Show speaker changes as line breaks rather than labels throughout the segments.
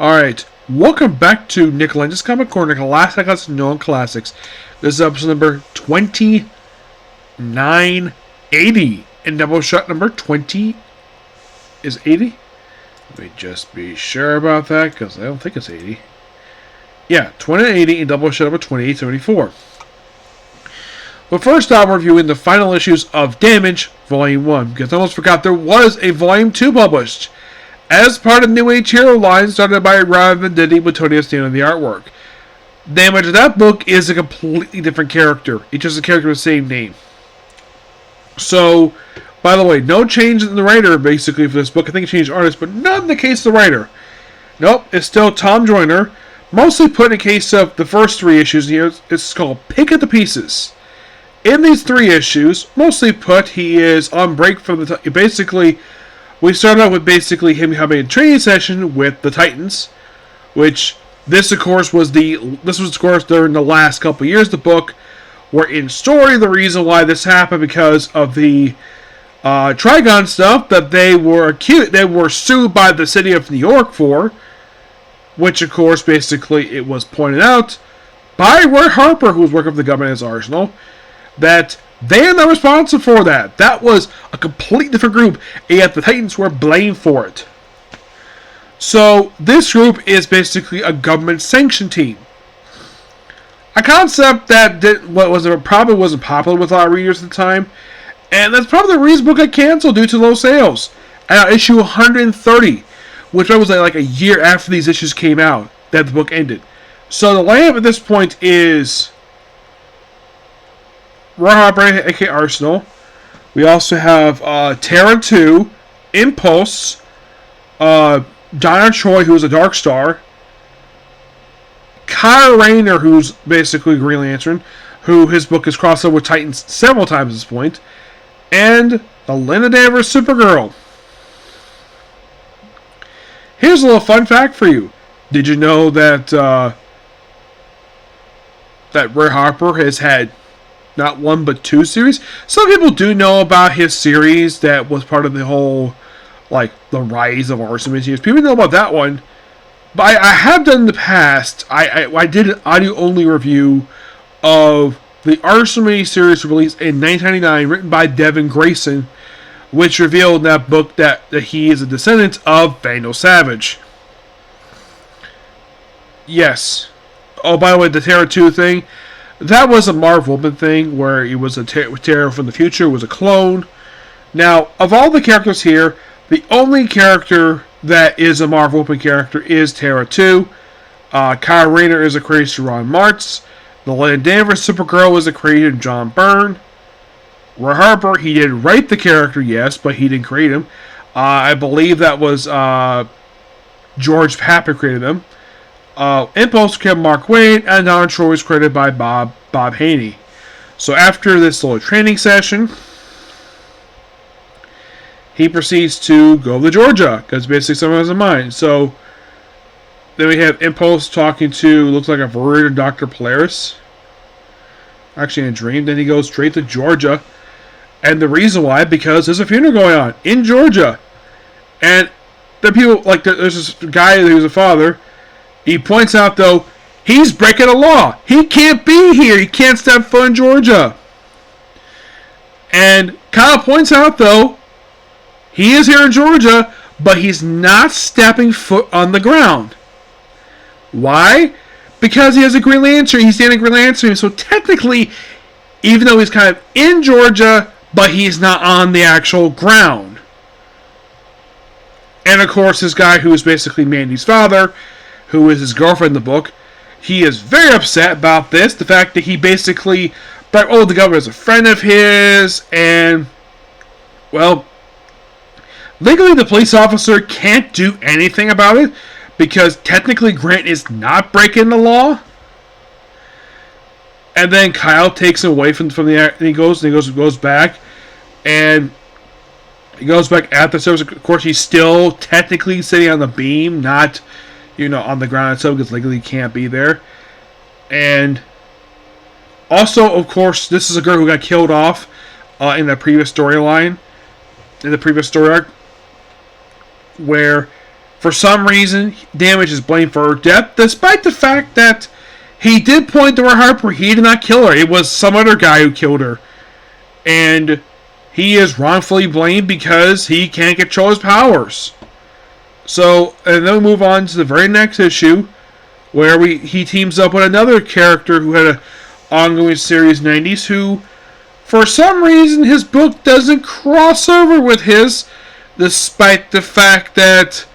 Alright, welcome back to Nick Lenz Comic Corner, Classics and Non-Classics. This is episode number 2980, and Doubleshot number 20 is 80? Let me just be sure about that, because I don't think it's 80. Yeah, 2080 and Doubleshot number 2874. But first I'm reviewing the final issues of Damage, Volume 1, because I almost forgot there was a Volume 2 published. As part of New Age Hero line started by Rob Venditti with Tony Ostino in the artwork. Damage of that book is a completely different character. It's just a character with the same name. So, by the way, no change in the writer basically for this book. I think it changed artist, but not in the case of the writer. Nope, it's still Tom Joyner. Mostly put in the case of the first three issues here. It's called Pick at the Pieces. In these three issues, mostly put, he is on break from the... Basically... We started out with basically him having a training session with the Titans, which this of course was during the last couple of years of the book. Where in story the reason why this happened because of the Trigon stuff that they were sued by the city of New York for, which of course basically it was pointed out by Roy Harper, who was working for the government as Arsenal, that they are not responsible for that. That was a completely different group, and yet the Titans were blamed for it. So, this group is basically a government-sanctioned team. A concept that probably wasn't popular with a lot of readers at the time, and that's probably the reason the book got canceled due to low sales. Issue 130, which was like a year after these issues came out, that the book ended. So, the lineup at this point is Roy Harper, aka Arsenal. We also have Terra 2, Impulse, Donna Troy, who's a Dark Star, Kyle Rayner, who's basically Green Lantern, who his book has crossed over with Titans several times at this point, and Elena Danvers, Supergirl. Here's a little fun fact for you. Did you know that Roy Harper has had not one but two series? Some people do know about his series that was part of the whole, like, the rise of Arsenal series. People know about that one. But I have done in the past, I did an audio-only review of the Arsenal series released in 1999, written by Devin Grayson, which revealed in that book that he is a descendant of Vandal Savage. Yes. Oh, by the way, the Terra 2 thing, that was a Marv Wolfman thing, where it was a Terra from the future, it was a clone. Now, of all the characters here, the only character that is a Marv Wolfman character is Terra 2. Kyle Rayner is a creator of Ron Martz. The Elena Danvers Supergirl is a creator of John Byrne. Roy Harper, he did write the character, yes, but he didn't create him. I believe that was George Papper created them. Impulse created Mark Waid, and Donna Troy was created by Bob Haney. So after this little training session, he proceeds to go to Georgia, because basically someone has a mind. So then we have Impulse talking to, looks like a version of Dr. Polaris. Actually in a dream. Then he goes straight to Georgia. And the reason why, because there's a funeral going on in Georgia. And the people, like, there's this guy who's a father. He points out, though, he's breaking a law. He can't be here. He can't step foot in Georgia. And Kyle points out, though, he is here in Georgia, but he's not stepping foot on the ground. Why? Because he has a Green Lantern. He's standing Green Lantern. So technically, even though he's kind of in Georgia, but he's not on the actual ground. And of course, this guy who is basically Mandy's father, who is his girlfriend in the book, he is very upset about this. The fact that he basically the governor is a friend of his, and, well, legally the police officer can't do anything about it, because technically Grant is not breaking the law. And then Kyle takes him away from the, and he goes back, and he goes back at the service. Of course, he's still technically sitting on the beam, not, on the ground itself, because legally he can't be there. And also, of course, this is a girl who got killed off in the previous storyline, in the previous story arc, where For some reason, Damage is blamed for her death, despite the fact that he did point to her Harper. He did not kill her. It was some other guy who killed her. And he is wrongfully blamed because he can't control his powers. So, and then we move on to the very next issue, where he teams up with another character who had an ongoing series in the 90s, who, for some reason, his book doesn't cross over with his, despite the fact that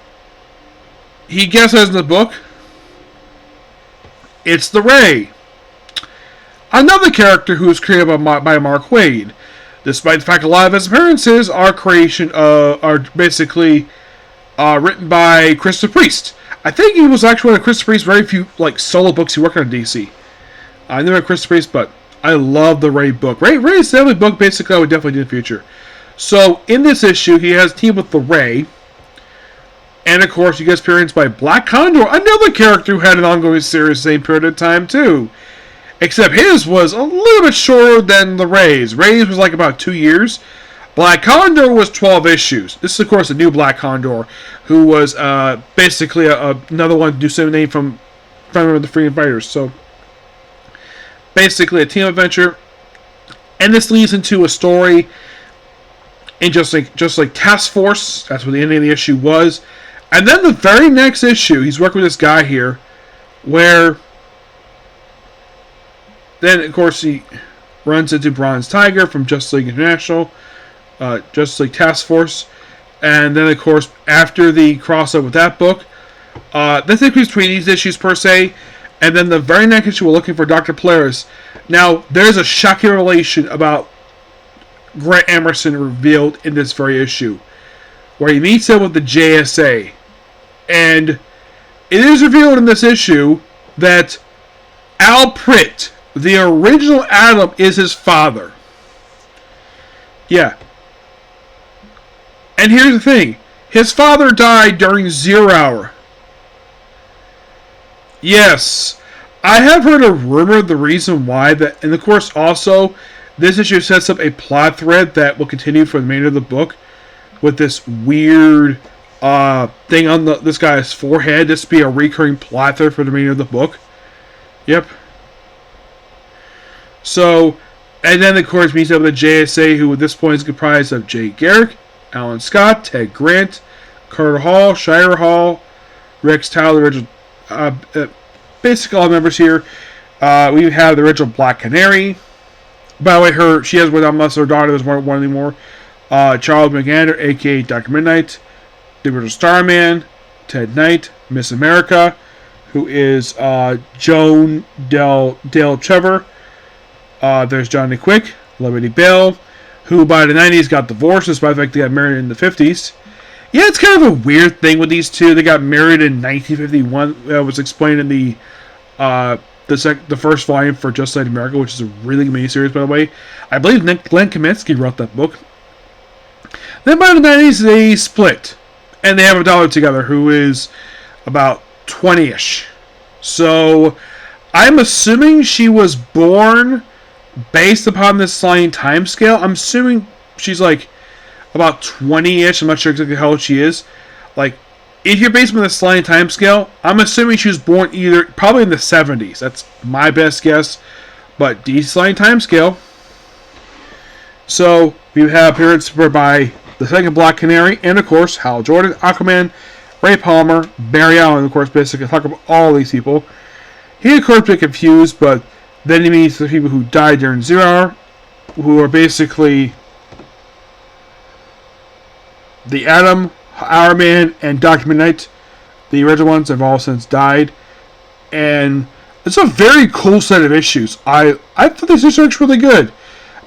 he guesses in the book. It's the Ray. Another character who was created by Mark Waid. Despite the fact a lot of his appearances are basically written by Christopher Priest. I think he was actually one of Christopher Priest's very few solo books he worked on in DC. I never read Christopher Priest, but I love the Ray book. Ray is the only book basically I would definitely do in the future. So in this issue, he has a team with the Ray. And of course, he gets appearance by Black Condor, another character who had an ongoing series the same period of time too. Except his was a little bit shorter than the Ray's. Ray's was about 2 years. Black Condor was 12 issues. This is, of course, a new Black Condor, who was basically another one to do some name from the Freedom Fighters. So, basically a team adventure. And this leads into a story in just like Task Force. That's what the ending of the issue was. And then the very next issue, he's working with this guy here, where then, of course, he runs into Bronze Tiger from Justice League International, Justice League Task Force. And then, of course, after the crossover with that book, this is between these issues, per se. And then the very next issue, we're looking for Dr. Polaris. Now, there's a shocking revelation about Grant Emerson revealed in this very issue, where he meets up with the JSA. And it is revealed in this issue that Al Pritt, the original Atom, is his father. Yeah. And here's the thing. His father died during Zero Hour. Yes. I have heard a rumor of the reason why that, and of course also, this issue sets up a plot thread that will continue for the remainder of the book with this weird thing on this guy's forehead. This will be a recurring plot thread for the remainder of the book. Yep. So, and then of course meets up with the JSA, who at this point is comprised of Jay Garrick, Alan Scott, Ted Grant, Carter Hall, Shire Hall, Rex Tyler, original, basically all members here. We have the original Black Canary. By the way, she has one unless her daughter doesn't want one anymore. Charles McAnder, aka Dr. Midnight, the original Starman, Ted Knight, Miss America, who is Joan Dale Trevor. There's Johnny Quick, Liberty Bell, who by the 90s got divorced, despite the fact they got married in the 50s. Yeah, it's kind of a weird thing with these two. They got married in 1951. That was explained in the first volume for Just Like America, which is a really amazing series, by the way. I believe Glenn Kaminsky wrote that book. Then by the 90s, they split. And they have a daughter together who is about 20-ish. So, I'm assuming she was born based upon this sliding time scale. I'm assuming she's about 20-ish. I'm not sure exactly how old she is. If you're based on the sliding time scale, I'm assuming she was born probably in the 70s. That's my best guess. But the sliding time scale. So, we have appearance by the second Black Canary, and of course, Hal Jordan, Aquaman, Ray Palmer, Barry Allen, of course, basically talk about all these people. He, of course, gets confused, but then he meets the people who died during Zero Hour, who are basically the Atom, Hour Man, and Dr. Midnight. The original ones have all since died. And it's a very cool set of issues. I thought this issue looks really good.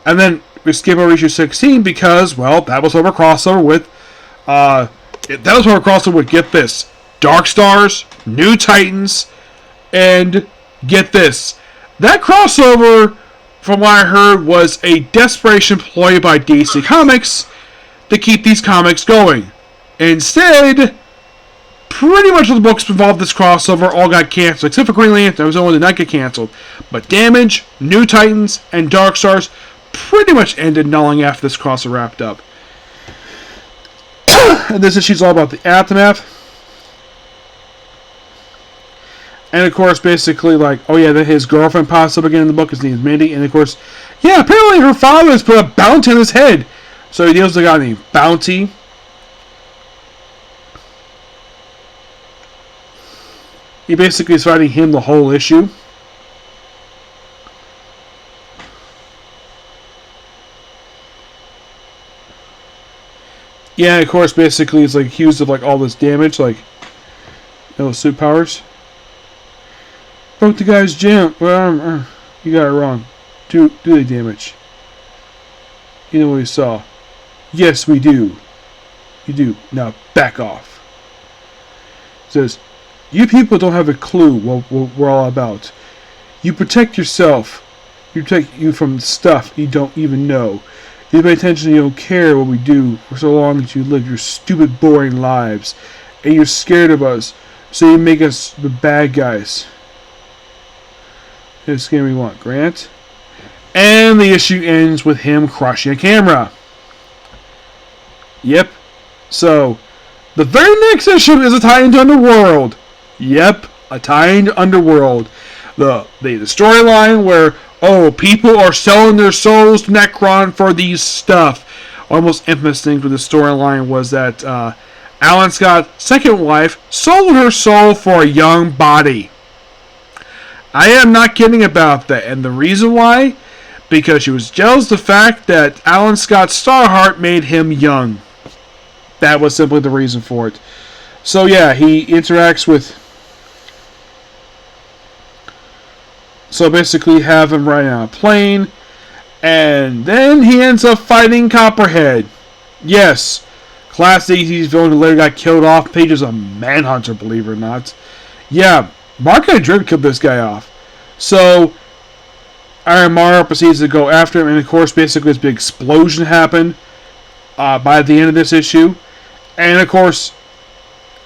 And then we skip over issue 16 because, well, that was over crossover with, get this, Dark Stars, New Titans, and get this. That crossover, from what I heard, was a desperation ploy by DC Comics to keep these comics going. Instead, pretty much all the books involved in this crossover all got canceled, except for Green Lantern. That was the one that did not get canceled. But Damage, New Titans, and Dark Stars pretty much ended nulling after this crossover wrapped up. And this issue's all about the Aftermath. And of course, basically, like, oh yeah, then his girlfriend pops up again in the book. His name is Mindy. And of course, yeah, apparently her father has put a bounty on his head. So he deals with a guy named Bounty. He basically is fighting him the whole issue. Yeah, of course, basically, it's like accused of like all this damage, like, suit powers. Broke the guy's gym. Well, you got it wrong. Do the damage. You know what we saw? Yes, we do. You do. Now back off. It says, you people don't have a clue what we're all about. You protect yourself. You protect you from stuff you don't even know. You pay attention, you don't care what we do for so long as you live your stupid, boring lives. And you're scared of us, so you make us the bad guys. This game we want, Grant. And the issue ends with him crushing a camera. Yep. So, the very next issue is a tie into Underworld. Yep, a tie into Underworld. The storyline where, oh, people are selling their souls to Necron for these stuff. One of the most infamous things with the storyline was that Alan Scott's second wife sold her soul for a young body. I am not kidding about that. And the reason why? Because she was jealous of the fact that Alan Scott's Starheart made him young. That was simply the reason for it. So yeah, he interacts with... So basically have him riding on a plane. And then he ends up fighting Copperhead. Yes. Class AC's villain who later got killed off. Pages of Manhunter, believe it or not. Yeah, Mark and Drip killed this guy off. So Iron Mara proceeds to go after him. And of course, basically this big explosion happened by the end of this issue. And of course,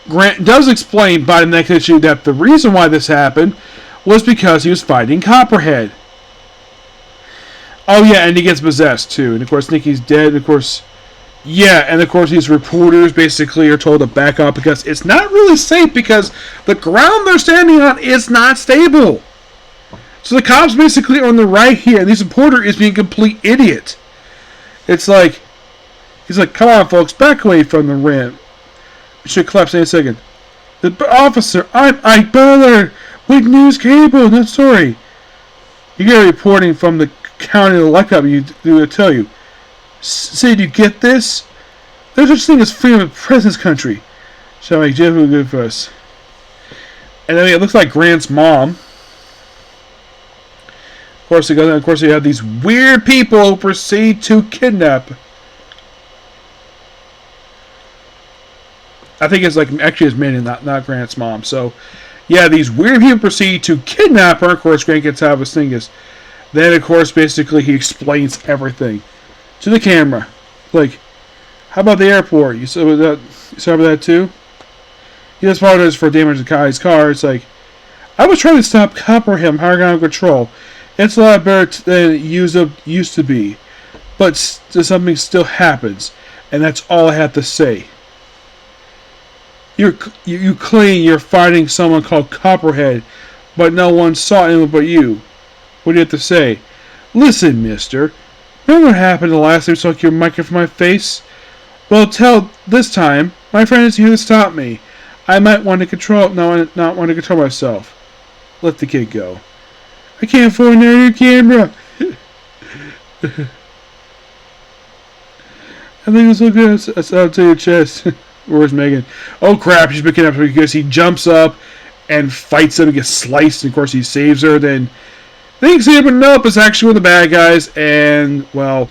Grant does explain by the next issue that the reason why this happened was because he was fighting Copperhead. Oh yeah, and he gets possessed too. And of course, Nikki's dead. And of course, yeah, and of course these reporters basically are told to back up because it's not really safe because the ground they're standing on is not stable. So the cops basically are on the right here, and this reporter is being a complete idiot. It's like, he's like, come on folks, back away from the rim. We should collapse in a second. The officer, I'm Ike Butler with News Cable, no story. You get a reporting from the county to look up, you will tell you. Say, do you get this? There's such thing as freedom of press in this country. Shall make Jeff good for us. And then it looks like Grant's mom. Of course, you have these weird people who proceed to kidnap. I think it's like actually his maiden, not Grant's mom. So, yeah, these weird people proceed to kidnap her. Of course, Grant gets out of his thing. Then, of course, basically he explains everything to the camera. Like, how about the airport? You saw about that too? He does apologize for damage to Kai's car. It's like, I was trying to stop Copperhead from higher ground control. It's a lot better than it used to be. But something still happens. And that's all I have to say. You claim you're fighting someone called Copperhead, but no one saw anyone but you. What do you have to say? Listen, mister. Remember what happened the last time you took your mic from my face? Well, this time, my friend is here to stop me. I might want to not want to control myself. Let the kid go. I can't afford another camera. I think it's so good. It's out to your chest. Where's Megan? Oh crap, she's picking up because he jumps up and fights him and gets sliced. And of course, he saves her. Then things happen up. It's actually one of the bad guys. And, well,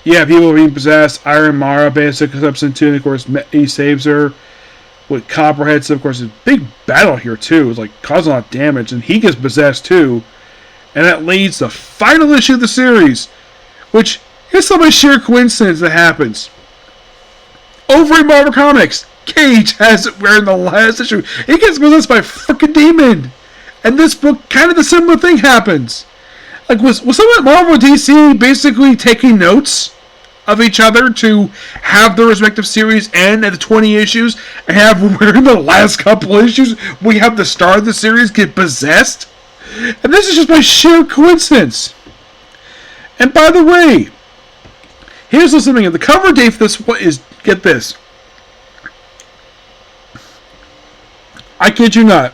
yeah, people are being possessed. Iron Mara basically comes into, and of course, he saves her with Copperhead. So, of course, it's a big battle here, too. It's like causing a lot of damage. And he gets possessed, too. And that leads to the final issue of the series, which is some sheer coincidence that happens. Over in Marvel Comics, Cage has it where in the last issue, he gets possessed by a freaking demon. And this book, kind of the similar thing happens. Like, was someone at Marvel DC basically taking notes? of each other to have their respective series end at the 20 issues, and have where in the last couple issues we have the star of the series get possessed. And this is just by sheer coincidence. And by the way, here's something. The cover date for this is, get this, I kid you not,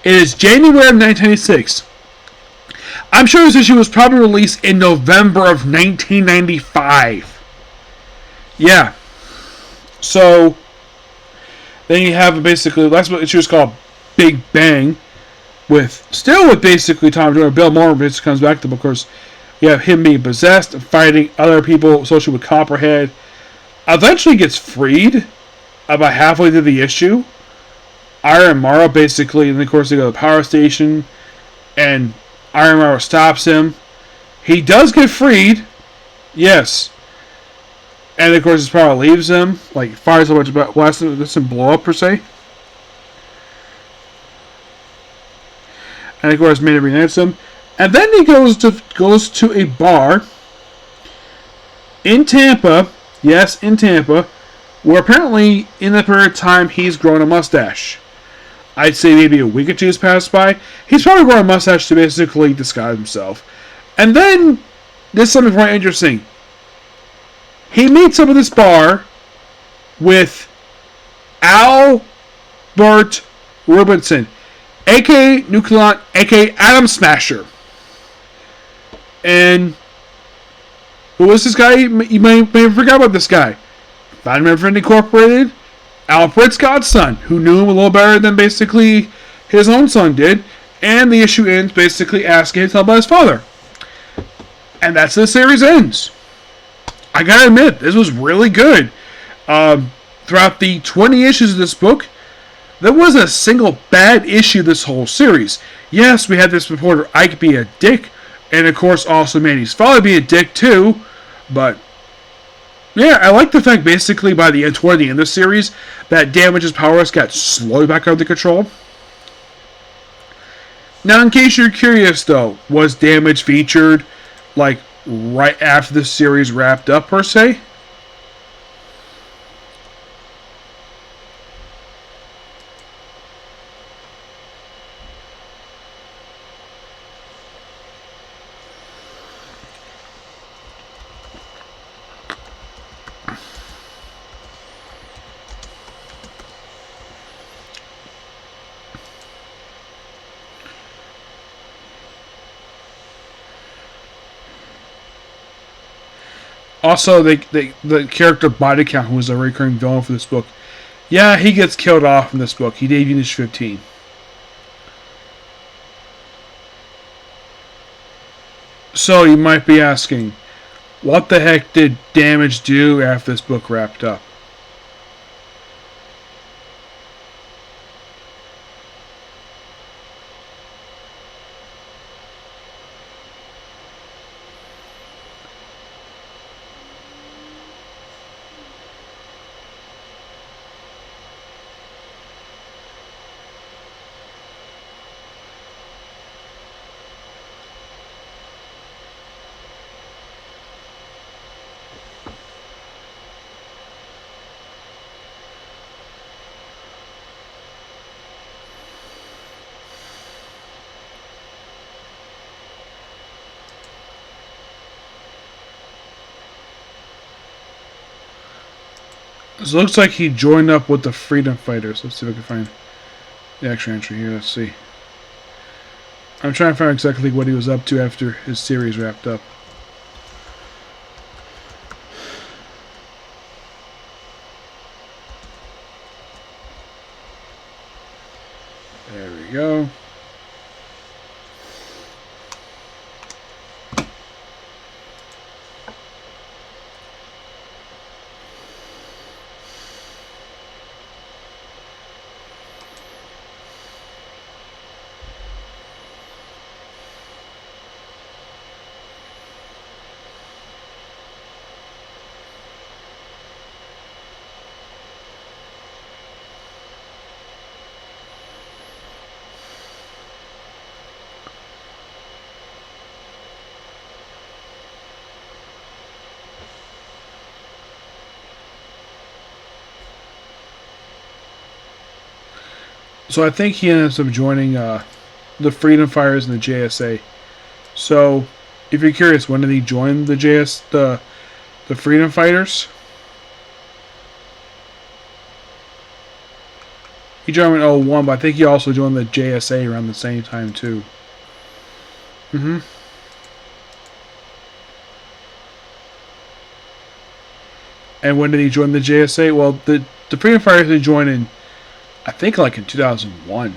it is January of 1996. I'm sure this issue was probably released in November of 1995. Yeah. So, then you have basically, the last issue is called Big Bang, with basically Tom Jordan. Bill Moore basically comes back to them, of course. You have him being possessed and fighting other people associated with Copperhead. Eventually gets freed about halfway through the issue. Iron Morrow basically, and then of course they go to the power station, and Iron Morrow stops him. He does get freed, yes. And of course his power leaves him, like fires a bunch of blasts, doesn't blow up per se. And of course Maynard reunites him. And then he goes to a bar in Tampa, yes, in Tampa, where apparently in that period of time he's grown a mustache. I'd say maybe a week or two has passed by. He's probably grown a mustache to basically disguise himself. And then, this is something quite interesting. He meets up at this bar with Albert Robinson, a.k.a. Nucleon, a.k.a. Atom Smasher. And who was this guy? You may have forgot about this guy. Found him at Incorporated. Alfred's godson, who knew him a little better than basically his own son did. And the issue ends basically asking him to tell about his father. And that's how the series ends. I gotta admit, this was really good. Throughout the 20 issues of this book, there wasn't a single bad issue this whole series. Yes, we had this reporter Ike be a dick, and of course also Manny's father be a dick too, but yeah, I like the fact basically by the end, toward the end of the series, that Damage's powers got slowly back under control. Now, in case you're curious though, was Damage featured like right after the series wrapped up per se? Also, the character Body Count, who was a recurring villain for this book, yeah, he gets killed off in this book. He debuted in issue 15. So you might be asking, what the heck did Damage do after this book wrapped up? So it looks like he joined up with the Freedom Fighters. Let's see if I can find the actual entry here. Let's see. I'm trying to find exactly what he was up to after his series wrapped up. There we go. So I think he ends up joining the Freedom Fighters and the JSA. So, if you're curious, when did he join the Freedom Fighters? He joined in 01, but I think he also joined the JSA around the same time too. And when did he join the JSA? Well, the Freedom Fighters he joined in, I think, like in 2001.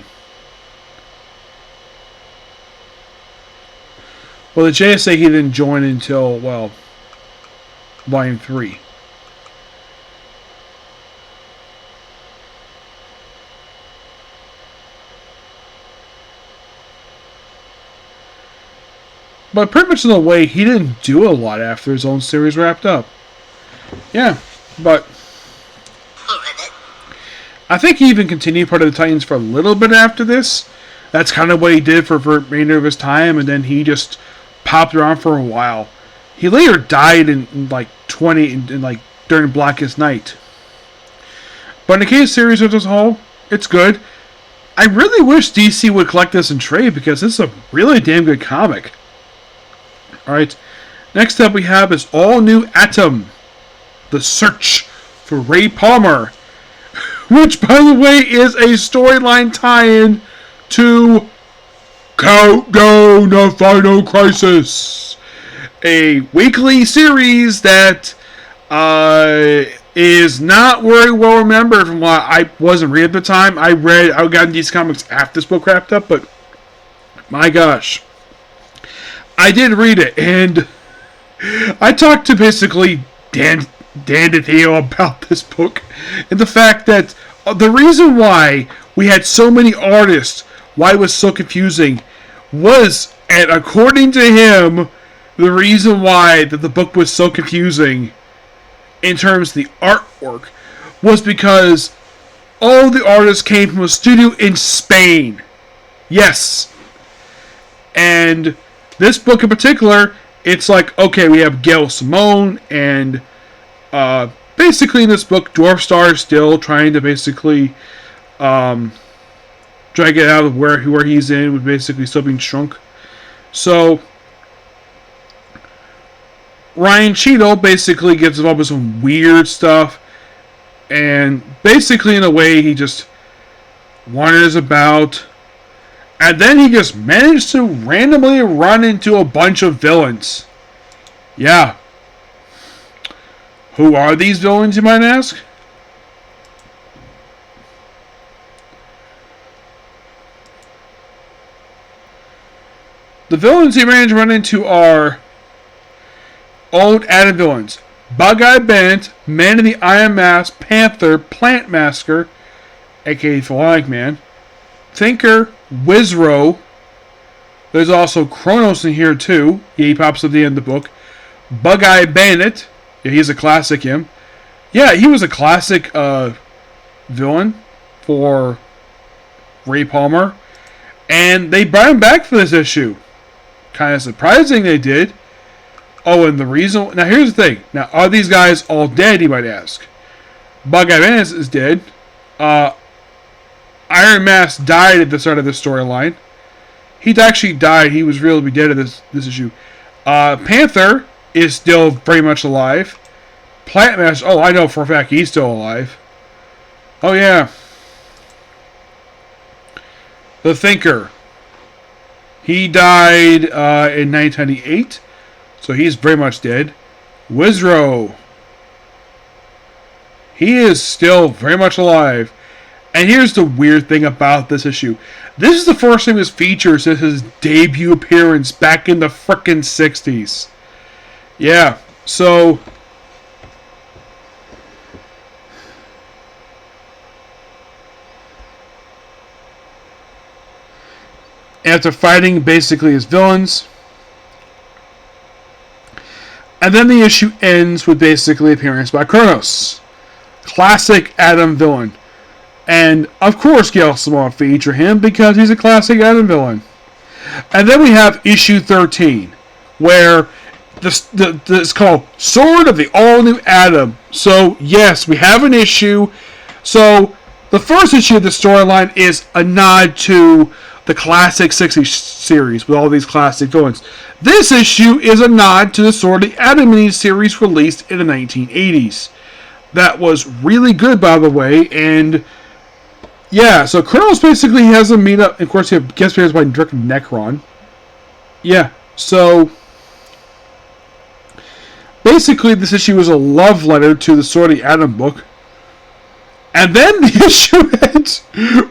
Well, the JSA he didn't join until, well, Volume 3. But pretty much in a way, he didn't do a lot after his own series wrapped up. Yeah, but I think he even continued part of the Titans for a little bit after this. That's kind of what he did for the remainder of his time, and then he just popped around for a while. He later died in like during Blackest Night. But in the case series as a whole, it's good. I really wish DC would collect this in trade because this is a really damn good comic. Alright, next up we have is All New Atom, The Search for Ray Palmer, which, by the way, is a storyline tie-in to Countdown to Final Crisis, a weekly series that is not very well remembered from what I wasn't reading at the time. I got these comics after this book wrapped up, but my gosh, I did read it, and I talked to basically Dan DiDio about this book, and the fact that the reason why we had so many artists, why it was so confusing, was, and according to him, the reason why that the book was so confusing in terms of the artwork was because all the artists came from a studio in Spain. Yes. And this book in particular, it's like, okay, we have Gail Simone, and basically in this book, Dwarf Star is still trying to basically drag it out of where he's in, with basically still being shrunk. So Ryan Cheadle basically gets involved with some weird stuff, and basically in a way he just wanders about, and then he just managed to randomly run into a bunch of villains. Yeah. Who are these villains, you might ask? The villains he managed to run into are old Atom villains: Bug-Eye Bennett, Man in the Iron Mask, Panther, Plant Masker, aka Phalonic Man, Thinker, Wizro. There's also Kronos in here too. He pops up at the end of the book. Bug-Eye Bandit. Yeah, he's a classic him. Yeah, he was a classic villain for Ray Palmer. And they brought him back for this issue. Kind of surprising they did. Oh, and the reason... Now, here's the thing. Now, are these guys all dead, you might ask? Bug-Eye Bandit is dead. Iron Mask died at the start of this storyline. He actually died. He was real to be dead at this issue. Panther is still very much alive. Plant Mask... Oh, I know for a fact he's still alive. Oh, yeah. The Thinker. He died in 1998. So he's very much dead. Wizro. He is still very much alive. And here's the weird thing about this issue. This is the first time this features since his debut appearance back in the frickin' 60s. Yeah, so... after fighting basically his villains. And then the issue ends with basically appearance by Kronos. Classic Atom villain. And of course Gail Simone feature him because he's a classic Atom villain. And then we have issue 13, where it's called Sword of the All New Atom. So yes, we have an issue. So The first issue of the storyline is a nod to the classic 60s series with all these classic villains. This issue is a nod to the Sword of the Atom mini series released in the 1980s. That was really good, by the way, and yeah, so Colonel's basically has a meet up. Of course, you have guest appearance by Director Necron. Yeah, so basically, this issue is a love letter to the Sword of the Atom book. And then the issue ends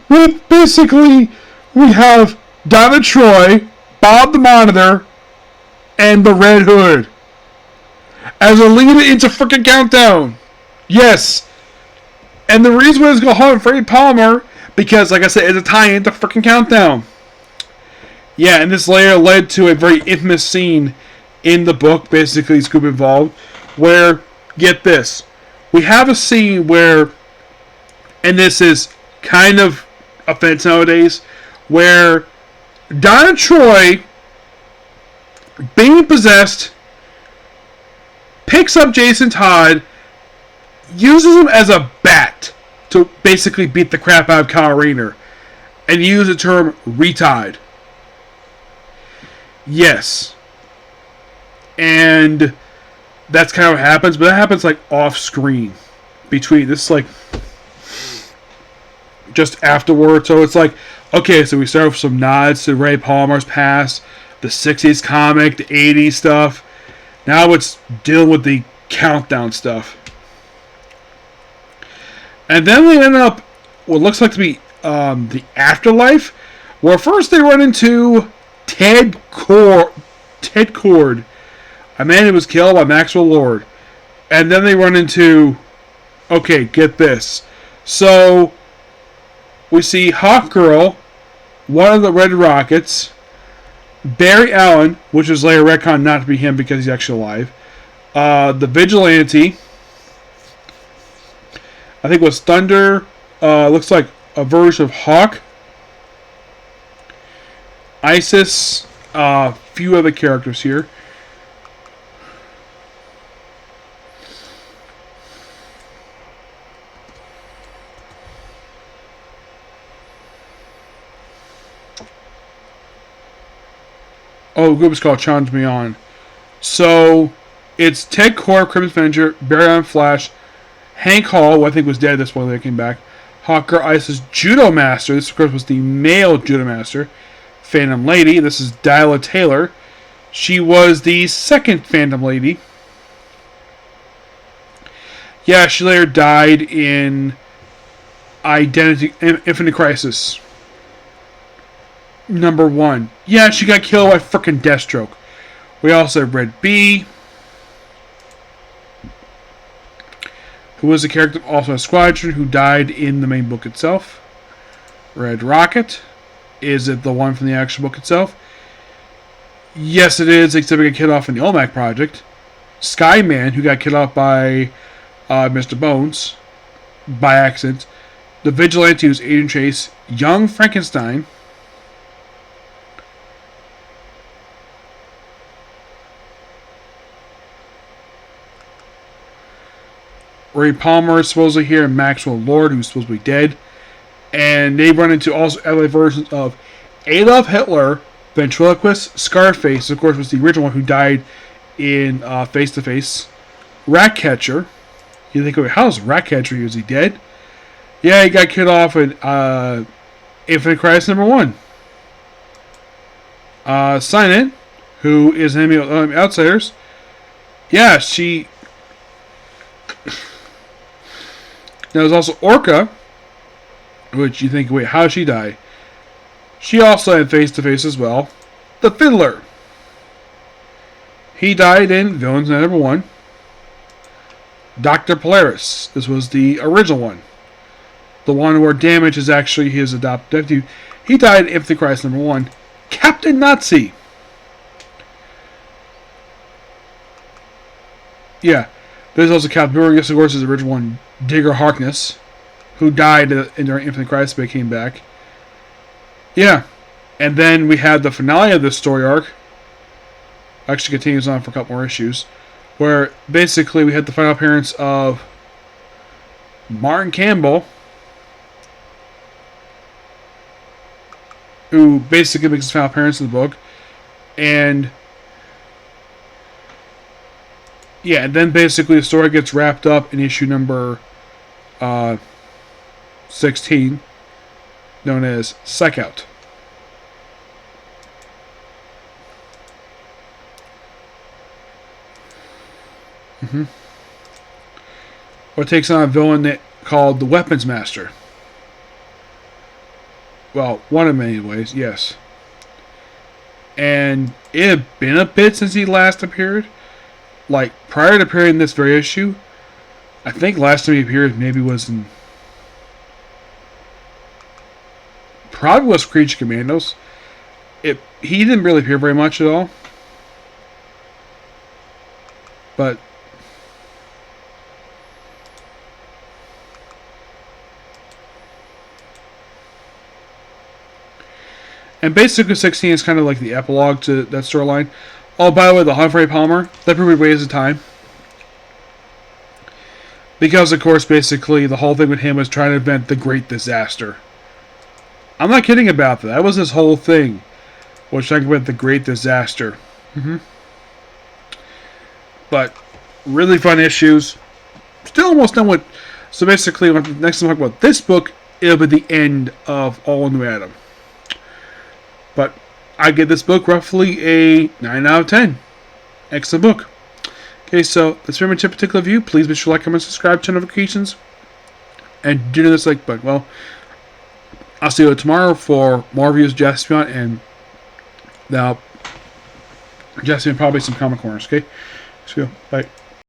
with basically we have Donna Troy, Bob the Monitor, and the Red Hood as a lead into freaking Countdown. Yes. And the reason why it's going to haunt Freddie Palmer, because, like I said, it's a tie-in to freaking Countdown. Yeah, and this layer led to a very infamous scene in the book, basically Scoop involved, where, get this, we have a scene where, and this is kind of offense nowadays, where Donna Troy, being possessed, picks up Jason Todd, uses him as a bat to basically beat the crap out of Kyle Rayner, and use the term retard. Yes. And that's kind of what happens, but that happens like off screen. Between this, like, just afterward. So it's like, okay, so we start with some nods to Ray Palmer's past, the 60s comic, the 80s stuff. Now it's dealing with the Countdown stuff. And then we end up what looks like to be the afterlife, where first they run into Ted Cord, a man who was killed by Maxwell Lord. And then they run into, okay, get this. So we see Hawkgirl, one of the Red Rockets, Barry Allen, which is later retcon not to be him because he's actually alive, the Vigilante, I think it was Thunder, looks like a version of Hawk, Isis, a few other characters here. Oh, the group is called Challenge Me On. So, it's Ted Core, Crimson Avenger, Barry Allen Flash, Hank Hall, who I think was dead at this point when they came back, Hawker Isis Judo Master, this of course was the male Judo Master, Phantom Lady, this is Dyla Taylor, she was the second Phantom Lady. Yeah, she later died in Infinite Crisis #1. Yeah, she got killed by frickin' Deathstroke. We also have Red Bee, who was a character also in Squadron, who died in the main book itself. Red Rocket. Is it the one from the actual book itself? Yes, it is, except it got killed off in the Olmec Project. Skyman, who got killed off by Mr. Bones by accident. The Vigilante, who's Agent Chase. Young Frankenstein. Ray Palmer is supposedly here, and Maxwell Lord, who's supposed to be dead. And they run into also LA versions of Adolf Hitler, Ventriloquist, Scarface, of course, was the original one who died in Face to Face. Ratcatcher. You think, wait, how's Ratcatcher? Is he dead? Yeah, he got killed off in Infinite Crisis #1. Silent, who is an enemy of Outsiders. Yeah, she. There's also Orca, which you think, wait, how did she die? She also had Face to Face as well. The Fiddler. He died in Villains #1. Dr. Polaris. This was the original one. The one where Damage is actually his adopted nephew. He died in Infinite Crisis #1. Captain Nazi. Yeah. There's also Captain Burgess, of course, is the original one. Digger Harkness, who died in their Infinite Crisis, but came back. Yeah. And then we had the finale of this story arc. Actually continues on for a couple more issues. Where basically we had the final appearance of Martin Campbell who basically makes his final appearance in the book. And yeah, and then basically the story gets wrapped up in issue number 16, known as Psych Out. Or takes on a villain called the Weapons Master. Well, one of many ways, yes. And it had been a bit since he last appeared. Like, prior to appearing in this very issue, I think last time he appeared maybe was in... probably was Creature Commandos. He didn't really appear very much at all. But... and basically 16 is kind of like the epilogue to that storyline. Oh, by the way, the Humphrey Palmer, that proved ways of time. Because, of course, basically, the whole thing with him was trying to invent the Great Disaster. I'm not kidding about that. That was his whole thing. Was trying to invent the Great Disaster. But, really fun issues. Still almost done with... so basically, next time I talk about this book, it'll be the end of All New Adam. But I give this book roughly a 9 out of 10. Excellent book. Okay, so that's very much a particular view. Please be sure to like, comment, subscribe, turn notifications. And do this like button. Well, I'll see you tomorrow for more reviews of Jaspion and now Jaspion probably some comic corners, okay? So, bye.